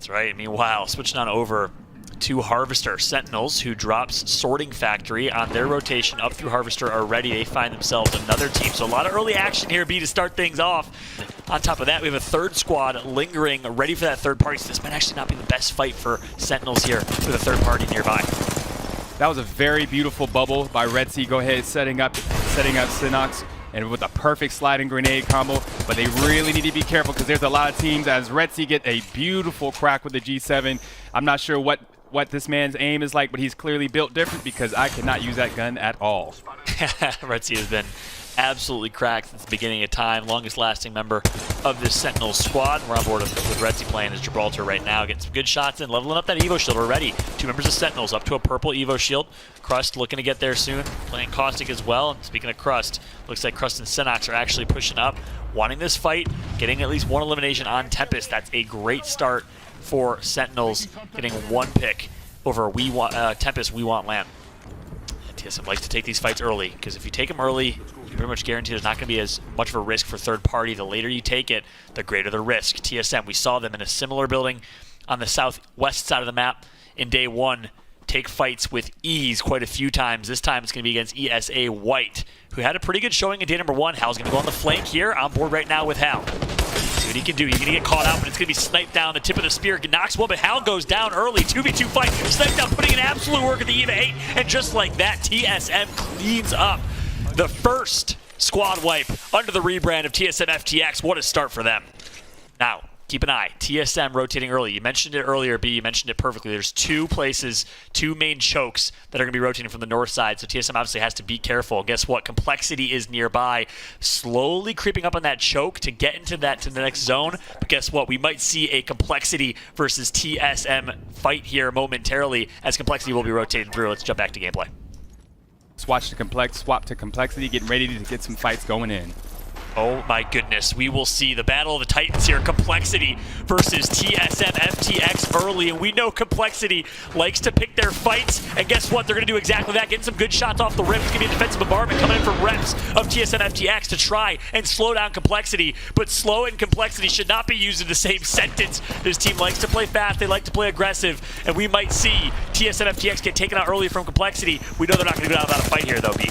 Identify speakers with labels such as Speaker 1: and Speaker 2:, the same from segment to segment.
Speaker 1: That's right. Meanwhile, switching on over to Harvester. Sentinels, who drops Sorting Factory on their rotation up through Harvester already. They find themselves another team. So a lot of early action here, B, to start things off. On top of that, we have a third squad lingering, ready for that third party. So this might actually not be the best fight for Sentinels here with a third party nearby.
Speaker 2: That was a very beautiful bubble by Red Sea. Go ahead, setting up Synox, and with a perfect sliding grenade combo. But they really need to be careful because there's a lot of teams as Red Sea get a beautiful crack with the G7. I'm not sure what this man's aim is like, but he's clearly built different because I cannot use that gun at all.
Speaker 1: Red Sea has been absolutely cracked since the beginning of time. Longest lasting member of this Sentinel squad. We're on board with Red Sea playing as Gibraltar right now. Getting some good shots in, leveling up that Evo shield already. Two members of Sentinels up to a purple Evo shield. Crust looking to get there soon. Playing Caustic as well. And speaking of Crust, looks like Crust and Synox are actually pushing up. Wanting this fight, getting at least one elimination on Tempest. That's a great start for Sentinels, getting one pick over Tempest, We Want Land. TSM likes to take these fights early, because if you take them early, you pretty much guarantee there's not going to be as much of a risk for third party. The later you take it, the greater the risk. TSM, we saw them in a similar building on the southwest side of the map in day one, take fights with ease quite a few times. This time it's going to be against ESA White, who had a pretty good showing in day number one. Hal's going to go on the flank here. On board right now with Hal. See what he can do. He's going to get caught out, but it's going to be sniped down the tip of the spear. Knocks one, but Hal goes down early. 2v2 fight. Sniped down, putting in absolute work at the EVA 8. And just like that, TSM cleans up the first squad wipe under the rebrand of TSM FTX. What a start for them. Now, keep an eye. TSM rotating early. You mentioned it earlier, B. You mentioned it perfectly. There's two places, two main chokes that are going to be rotating from the north side. So TSM obviously has to be careful. Guess what? Complexity is nearby, slowly creeping up on that choke to get into the next zone. But guess what? We might see a Complexity versus TSM fight here momentarily, as Complexity will be rotating through. Let's jump back to gameplay.
Speaker 2: Let's watch the swap to Complexity, getting ready to get some fights going in.
Speaker 1: Oh my goodness, we will see the battle of the Titans here. Complexity versus TSM FTX early, and we know Complexity likes to pick their fights, and guess what? They're going to do exactly that, getting some good shots off the rim. It's going to be a defensive bombardment coming in from reps of TSM FTX to try and slow down Complexity, but slow and Complexity should not be used in the same sentence. This team likes to play fast, they like to play aggressive, and we might see TSM FTX get taken out early from Complexity. We know they're not going to go down without a fight here, though, B.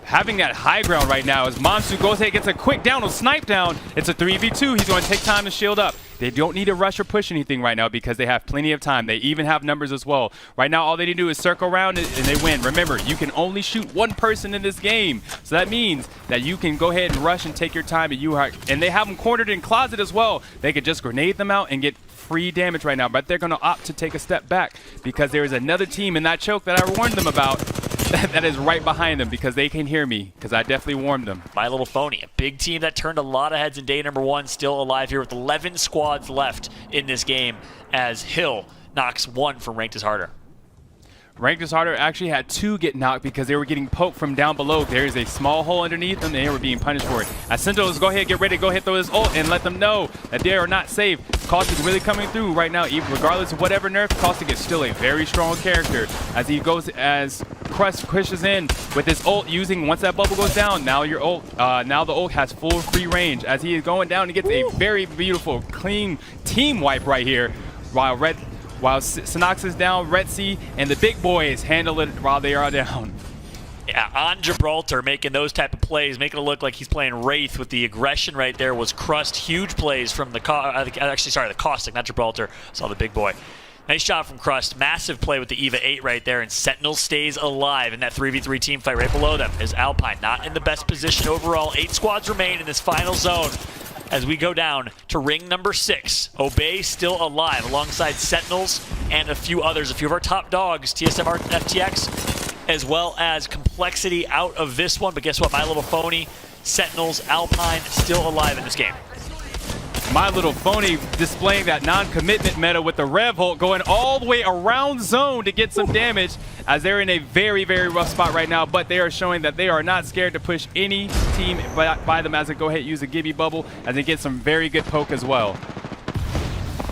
Speaker 2: Having that high ground right now as Monsu goes ahead, gets a quick down, a snipe down. It's a 3v2. He's going to take time to shield up. They don't need to rush or push anything right now because they have plenty of time. They even have numbers as well. Right now, all they need to do is circle around and they win. Remember, you can only shoot one person in this game. So that means that you can go ahead and rush and take your time. And they have them cornered in closet as well. They could just grenade them out and get free damage right now. But they're going to opt to take a step back because there is another team in that choke that I warned them about. That is right behind them because they can hear me because I definitely warned them.
Speaker 1: My Little Phony, a big team that turned a lot of heads in day number one, still alive here with 11 squads left in this game as Hill knocks one from Ranked is Harder.
Speaker 2: Ranked is Harder actually had two get knocked because they were getting poked from down below. There is a small hole underneath them and they were being punished for it. As Sentinels go ahead, get ready to go ahead, throw his ult and let them know that they are not safe. Caustic really coming through right now, even regardless of whatever nerf. Caustic is still a very strong character as he goes, as Crust pushes in with his ult using, once that bubble goes down, now your ult, now the ult has full free range as he is going down and gets a very beautiful, clean team wipe right here while Synox is down, Red Sea, and the big boys handle it while they are down.
Speaker 1: Yeah, on Gibraltar, making those type of plays, making it look like he's playing Wraith with the aggression right there was Crust. Huge plays from the Caustic, not Gibraltar. Saw the big boy. Nice job from Crust. Massive play with the EVA 8 right there, and Sentinel stays alive in that 3v3 team fight. Right below them is Alpine, not in the best position overall. 8 squads remain in this final zone as we go down to ring number 6. Obey still alive alongside Sentinels and a few others. A few of our top dogs, TSM FTX, as well as Complexity out of this one. But guess what? My Little Phony, Sentinels, Alpine still alive in this game.
Speaker 2: My Little Phony displaying that non-commitment meta with the Rev Hulk going all the way around zone to get some damage as they're in a very rough spot right now, but they are showing that they are not scared to push any team by them as they go ahead and use a Gibby bubble as they get some very good poke as well.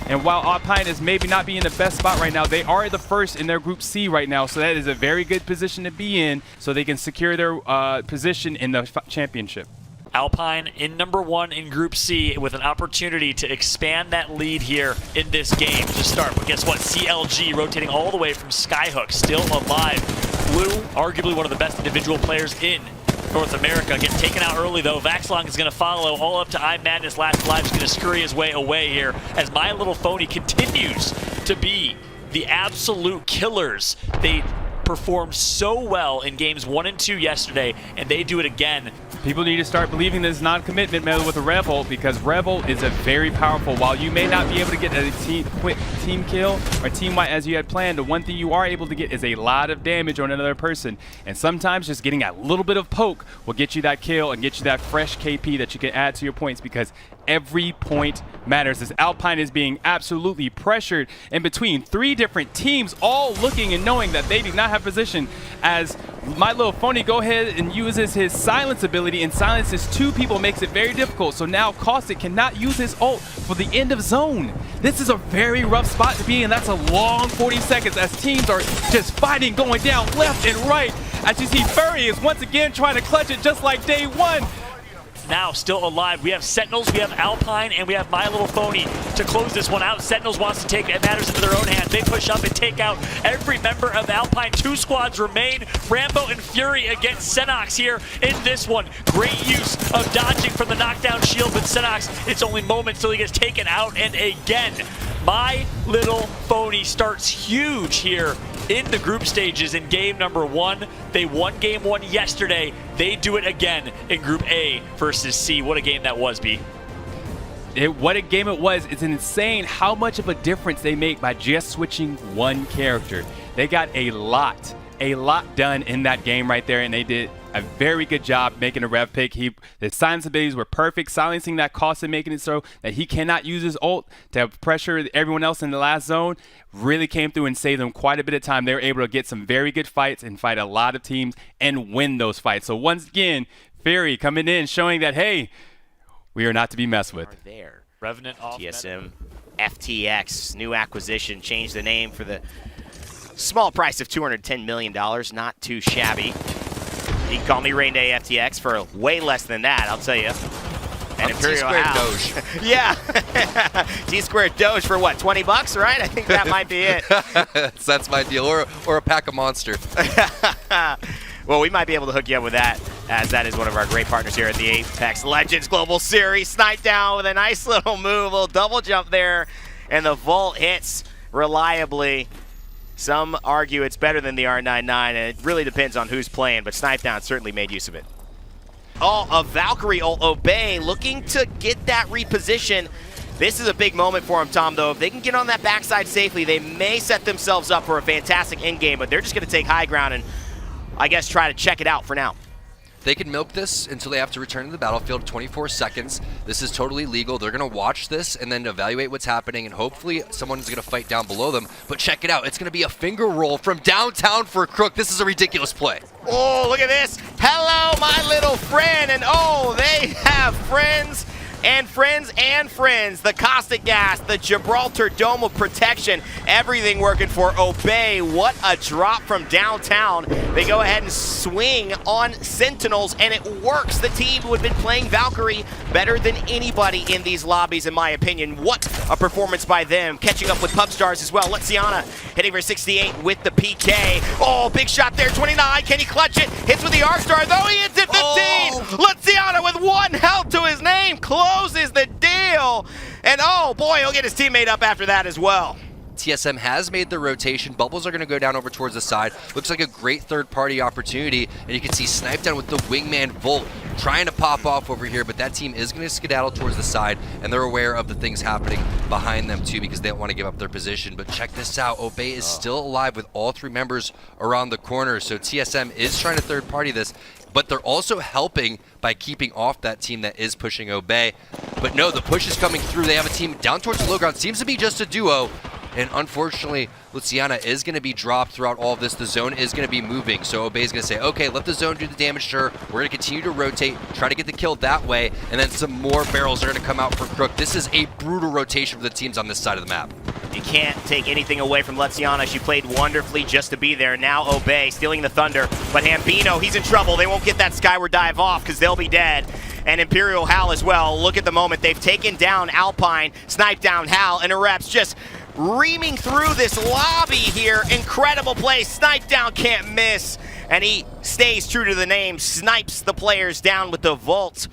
Speaker 2: And while Alpine is maybe not being in the best spot right now, they are the first in their Group C right now, so that is a very good position to be in so they can secure their position in the championship.
Speaker 1: Alpine in #1 in Group C with an opportunity to expand that lead here in this game to start. But guess what? CLG rotating all the way from Skyhook, still alive. Blue, arguably one of the best individual players in North America, getting taken out early though. Vaxlong is going to follow all up to iMadness. Last Live is going to scurry his way away here as My Little Phony continues to be the absolute killers. They performed so well in games 1 and 2 yesterday, and they do it again.
Speaker 2: People need to start believing this non-commitment mode with a Rebel, because Rebel is a very powerful. While you may not be able to get a quick team kill or team wipe as you had planned, the one thing you are able to get is a lot of damage on another person. And sometimes just getting a little bit of poke will get you that kill and get you that fresh KP that you can add to your points, because every point matters. This Alpine is being absolutely pressured in between 3 different teams, all looking and knowing that they do not have position, as My Little Phony go ahead and uses his silence ability and silences 2 people, makes it very difficult. So now Caustic cannot use his ult for the end of zone. This is a very rough spot to be in. That's a long 40 seconds as teams are just fighting, going down left and right. As you see, Furry is once again trying to clutch it just like day 1.
Speaker 1: Now still alive. We have Sentinels, we have Alpine, and we have My Little Phony to close this one out. Sentinels wants to take matters into their own hands. They push up and take out every member of Alpine. 2 squads remain. Rambo and Fury against Senox here in this one. Great use of dodging from the knockdown shield, but Senox, it's only moments till he gets taken out. And again, My Little Phony starts huge here in the group stages in game #1. They won game 1 yesterday. They do it again in Group A versus C. What a game that was, B.
Speaker 2: What a game it was. It's insane how much of a difference they make by just switching 1 character. They got a lot done in that game right there, and they did a very good job making a rev pick. The silence abilities were perfect, silencing that cost and making it so that he cannot use his ult to pressure everyone else in the last zone. Really came through and saved them quite a bit of time. They were able to get some very good fights and fight a lot of teams and win those fights. So once again, Fury coming in, showing that, hey, we are not to be messed with.
Speaker 3: There.
Speaker 1: Revenant off.
Speaker 3: TSM FTX, new acquisition, changed the name for the small price of $210 million. Not too shabby. You can call me Rain Day FTX for way less than that, I'll tell you. And Imperial House.
Speaker 4: Doge.
Speaker 3: Yeah. T-squared Doge for what, 20 bucks, right? I think that might be it.
Speaker 4: That's my deal. Or a pack of Monster.
Speaker 3: Well, we might be able to hook you up with that, as that is one of our great partners here at the Apex Legends Global Series. Snipe down with a nice little move, a little double jump there, and the vault hits reliably. Some argue it's better than the R99, and it really depends on who's playing, but Snipe Down certainly made use of it. Oh, a Valkyrie ult Obey looking to get that reposition. This is a big moment for him, Tom, though. If they can get on that backside safely, they may set themselves up for a fantastic endgame, but they're just going to take high ground and, I guess, try to check it out for now.
Speaker 4: They can milk this until they have to return to the battlefield, 24 seconds. This is totally legal. They're going to watch this and then evaluate what's happening, and hopefully someone's going to fight down below them. But check it out. It's going to be a finger roll from downtown for Crook. This is a ridiculous play.
Speaker 3: Oh, look at this. Hello, my little friend. And oh, they have friends and friends and friends. The Caustic Gas, the Gibraltar Dome of Protection, everything working for Obey. What a drop from downtown. They go ahead and swing on Sentinels, and it works. The team who had been playing Valkyrie better than anybody in these lobbies, in my opinion. What a performance by them, catching up with Pubstars as well. Letsiana hitting for 68 with the PK. Oh, big shot there, 29. Can he clutch it? Hits with the R-Star, though. He hits it 15. Oh. Letsiana with 1 health to his name closes the deal. And oh boy, he'll get his teammate up after that as well.
Speaker 4: TSM has made the rotation. Bubbles are going to go down over towards the side. Looks like a great third-party opportunity, and you can see Snipe Down with the Wingman Volt trying to pop off over here, but that team is going to skedaddle towards the side, and they're aware of the things happening behind them too, because they don't want to give up their position. But check this out. Obey is still alive with all 3 members around the corner, so TSM is trying to third-party this, but they're also helping by keeping off that team that is pushing Obey. But no, the push is coming through. They have a team down towards the low ground. Seems to be just a duo. And unfortunately, Luciana is going to be dropped throughout all of this. The zone is going to be moving. So Obey is going to say, okay, let the zone do the damage to her. We're going to continue to rotate, try to get the kill that way. And then some more barrels are going to come out for Crook. This is a brutal rotation for the teams on this side of the map.
Speaker 3: You can't take anything away from Letsiana. She played wonderfully just to be there. Now Obey stealing the Thunder, but Hambino, he's in trouble. They won't get that Skyward dive off because they'll be dead. And Imperial Hal as well. Look at the moment. They've taken down Alpine, sniped down Hal, and Reps just reaming through this lobby here. Incredible play. Snipe down, can't miss. And he stays true to the name, snipes the players down with the Volt.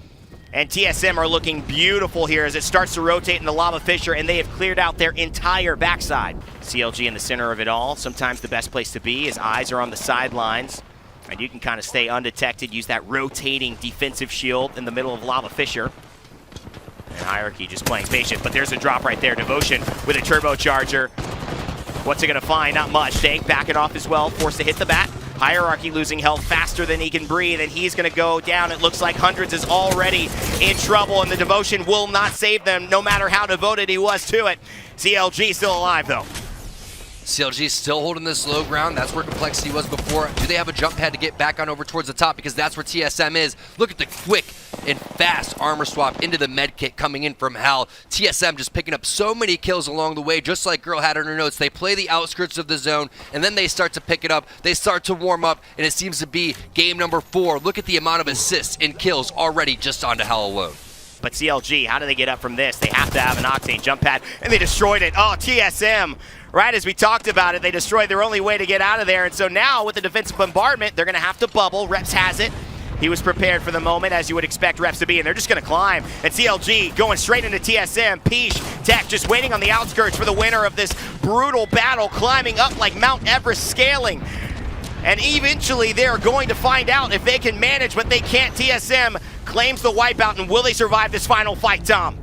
Speaker 3: And TSM are looking beautiful here as it starts to rotate in the Lava Fissure, and they have cleared out their entire backside. CLG in the center of it all. Sometimes the best place to be. His eyes are on the sidelines. And you can kind of stay undetected, use that rotating defensive shield in the middle of Lava Fissure. And Hierarchy just playing patient, but there's a drop right there. Devotion with a turbocharger. What's it gonna find? Not much. Dank backing off as well, forced to hit the bat. Hierarchy losing health faster than he can breathe, and he's gonna go down. It looks like Hundreds is already in trouble, and the Devotion will not save them, no matter how devoted he was to it. CLG still alive, though.
Speaker 4: CLG still holding this low ground. That's where Complexity was before. Do they have a jump pad to get back on over towards the top? Because that's where TSM is. Look at the quick and fast armor swap into the med kit coming in from Hal. TSM just picking up so many kills along the way, just like Girl had in her notes. They play the outskirts of the zone, and then they start to pick it up. They start to warm up, and it seems to be game number 4. Look at the amount of assists and kills already just onto Hal alone.
Speaker 3: But CLG, how do they get up from this? They have to have an Octane jump pad, and they destroyed it. Oh, TSM. Right as we talked about it, they destroyed their only way to get out of there. And so now with the defensive bombardment, they're going to have to bubble. Reps has it. He was prepared for the moment, as you would expect Reps to be, and they're just going to climb. And CLG going straight into TSM. Peach, Tech just waiting on the outskirts for the winner of this brutal battle, climbing up like Mount Everest scaling. And eventually they're going to find out if they can manage, but they can't. TSM claims the wipeout, and will they survive this final fight, Tom?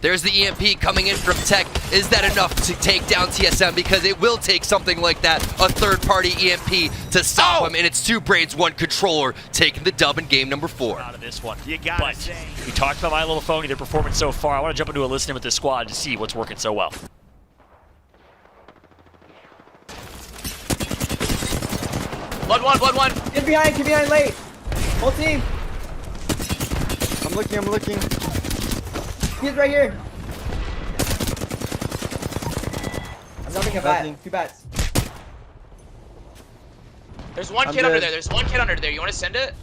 Speaker 4: There's the EMP coming in from Tech. Is that enough to take down TSM? Because it will take something like that, a third-party EMP, to stop him. And it's 2 Braids, 1 Controller, taking the dub in game number 4.
Speaker 1: Out of this one.
Speaker 3: You gotta say.
Speaker 1: We talked about My Little Phony, their performance so far. I want to jump into a listening with this squad to see what's working so well.
Speaker 5: Blood one.
Speaker 6: Get behind late. Whole team.
Speaker 7: I'm looking.
Speaker 6: He's right here. I'm dumping a bat. 2 bats.
Speaker 5: There's one kid under there. There's one kid under there. You want to send it?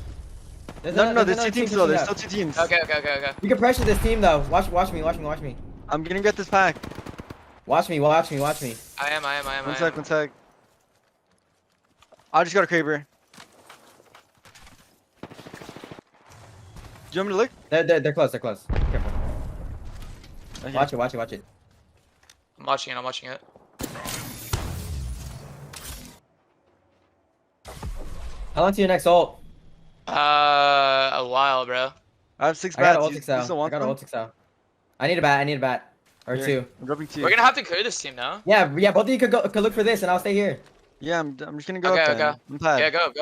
Speaker 7: No, there's 2 teams though. There's still 2 teams.
Speaker 5: Okay.
Speaker 6: We can pressure this team though. Watch me.
Speaker 7: I'm gonna get this pack.
Speaker 6: Watch me.
Speaker 5: I am.
Speaker 7: One sec. I just got a Kraber. Do you want me to look?
Speaker 6: They're close. Careful.
Speaker 7: Okay.
Speaker 6: Watch it.
Speaker 5: I'm watching it.
Speaker 6: How long to your next ult?
Speaker 5: A while, bro.
Speaker 7: I have 6
Speaker 6: I got
Speaker 7: bats.
Speaker 6: an ult
Speaker 7: You
Speaker 6: 6
Speaker 7: still
Speaker 6: out.
Speaker 7: want them?
Speaker 6: I need a bat. Or
Speaker 7: Here,
Speaker 6: 2.
Speaker 7: I'm dropping 2.
Speaker 5: We're gonna have to clear this team now.
Speaker 6: Yeah. Both of you could look for this, and I'll stay here.
Speaker 7: Yeah, I'm just gonna go
Speaker 5: Okay,
Speaker 7: up there.
Speaker 5: okay.
Speaker 7: I'm tired.
Speaker 5: Yeah, go.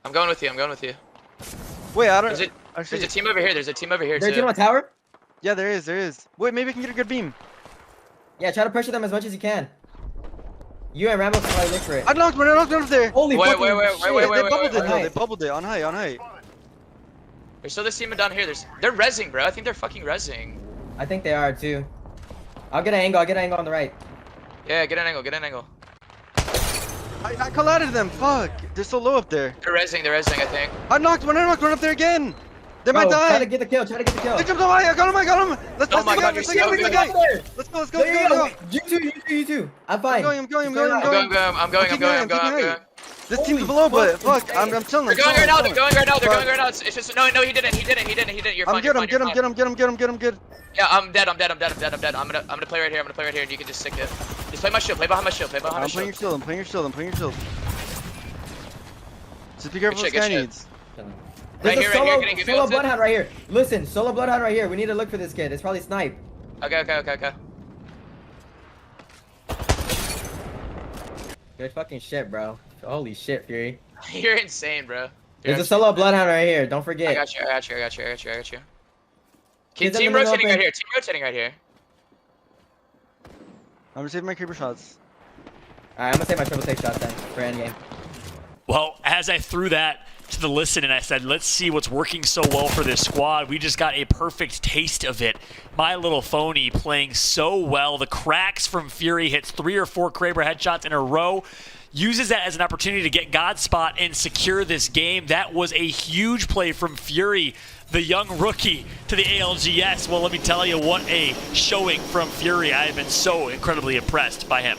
Speaker 5: I'm going with you.
Speaker 7: Wait, I don't.
Speaker 5: There's
Speaker 7: Actually,
Speaker 5: a team over here. There's a team over here
Speaker 6: There's a
Speaker 5: too.
Speaker 6: team on tower?
Speaker 7: yeah, there is. Wait, maybe I can get a good beam.
Speaker 6: Yeah, try to pressure them as much as you can. You and Rambo can probably look for it.
Speaker 7: I knocked one up there.
Speaker 6: Holy
Speaker 5: Wait,
Speaker 6: fucking
Speaker 5: wait,
Speaker 6: shit.
Speaker 5: wait,
Speaker 7: They bubbled it.
Speaker 6: On
Speaker 7: No,
Speaker 6: height.
Speaker 7: they bubbled it on height.
Speaker 5: There's still this team down here. They're rezzing, bro. I think they're fucking rezzing.
Speaker 6: I think they are too. I'll get an angle on the right.
Speaker 5: Yeah, get an angle.
Speaker 7: I collided them. Fuck. They're so low up there.
Speaker 5: They're rezzing, I think.
Speaker 7: I knocked one up there again. They might
Speaker 6: Bro,
Speaker 7: die.
Speaker 6: try to get the kill.
Speaker 7: They jumped on high. I got him. Let's
Speaker 5: Oh my God,
Speaker 7: let's
Speaker 5: you're so
Speaker 7: take
Speaker 5: good.
Speaker 7: it. Let's go.
Speaker 6: There you go. You too. I'm fine.
Speaker 7: I'm going.
Speaker 5: I'm going.
Speaker 7: This team's below, but fuck, I'm chilling.
Speaker 5: They're going right now. They're going right now. It's just no, he didn't. You're fine.
Speaker 7: Get him.
Speaker 5: Yeah, I'm dead. I'm gonna play right here. And you can just stick it. Just play my shield. Play behind my shield.
Speaker 7: I'm playing your shield. Just be careful what Sky needs.
Speaker 5: Right
Speaker 6: There's
Speaker 5: here,
Speaker 6: a
Speaker 5: getting good
Speaker 6: solo
Speaker 5: ulted.
Speaker 6: bloodhound right here. Listen, solo bloodhound right here. We need to look for this kid. It's probably snipe.
Speaker 5: Okay.
Speaker 6: Good fucking shit, bro. Holy shit, Fury.
Speaker 5: You're insane, bro.
Speaker 6: There's a solo bloodhound right here. Don't forget.
Speaker 5: I got you.
Speaker 6: Kids
Speaker 5: Team
Speaker 6: in the middle
Speaker 5: rotating
Speaker 6: open.
Speaker 5: right here.
Speaker 7: I'm gonna save my creeper shots.
Speaker 6: Alright, I'm gonna save my triple take shot then for endgame.
Speaker 1: Well, as I threw that to the listen and I said, let's see what's working so well for this squad. We just got a perfect taste of it. My Little Phony playing so well. The cracks from Fury, hits 3 or 4 Kraber headshots in a row. Uses that as an opportunity to get God spot and secure this game. That was a huge play from Fury, the young rookie to the ALGS. Well, let me tell you, what a showing from Fury. I have been so incredibly impressed by him.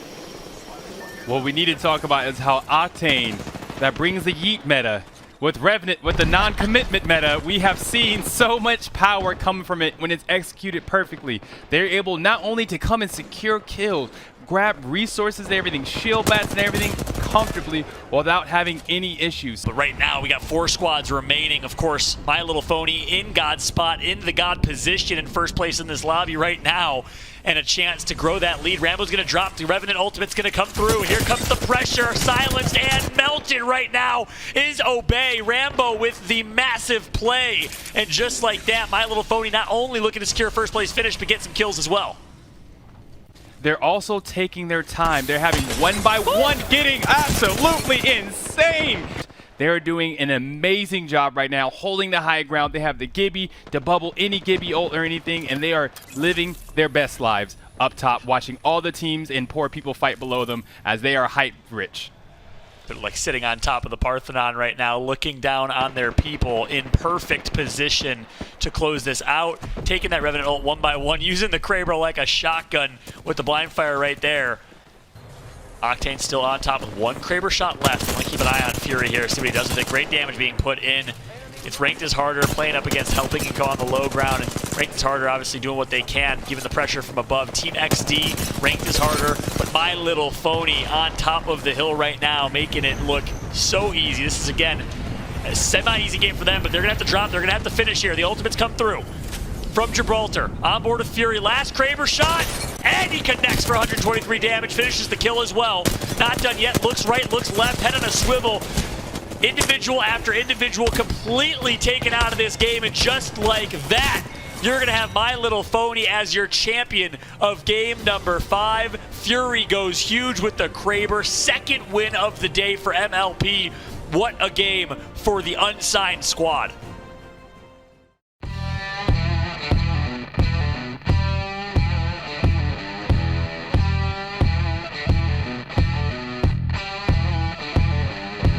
Speaker 2: What we need to talk about is how Octane, that brings the Yeet meta, with Revenant, with the non-commitment meta, we have seen so much power come from it when it's executed perfectly. They're able not only to come and secure kills, grab resources and everything, shield bats and everything comfortably without having any issues.
Speaker 1: But right now we got 4 squads remaining. Of course, My Little Phony in God spot, in the God position in first place in this lobby right now, and a chance to grow that lead. Rambo's gonna drop, the Revenant ultimate's gonna come through. Here comes the pressure, silenced and melted right now is Obey. Rambo with the massive play, and just like that, My Little Phony not only looking to secure first place finish, but get some kills as well.
Speaker 2: They're also taking their time. They're having one by one, getting absolutely insane. They're doing an amazing job right now, holding the high ground. They have the Gibby to bubble any Gibby ult or anything, and they are living their best lives up top, watching all the teams and poor people fight below them as they are hype rich.
Speaker 1: They're like sitting on top of the Parthenon right now, looking down on their people in perfect position to close this out. Taking that Revenant ult one by one, using the Kraber like a shotgun with the blind fire right there. Octane still on top with 1 Kraber shot left. I'm gonna keep an eye on Fury here, see what he does with it. Great damage being put in. It's Ranked is harder, playing up against helping and go on the low ground, and Ranked is harder, obviously doing what they can, given the pressure from above. Team XD, Ranked is harder, but My Little Phony on top of the hill right now, making it look so easy. This is, again, a semi-easy game for them, but they're gonna have to drop, they're gonna have to finish here. The ultimates come through from Gibraltar, on board with Fury. Last Kraber shot, and he connects for 123 damage, finishes the kill as well. Not done yet, looks right, looks left, head on a swivel. Individual after individual completely taken out of this game, and just like that, you're going to have My Little Phony as your champion of game number 5. Fury goes huge with the Kraber, 2nd win of the day for MLP. What a game for the unsigned squad.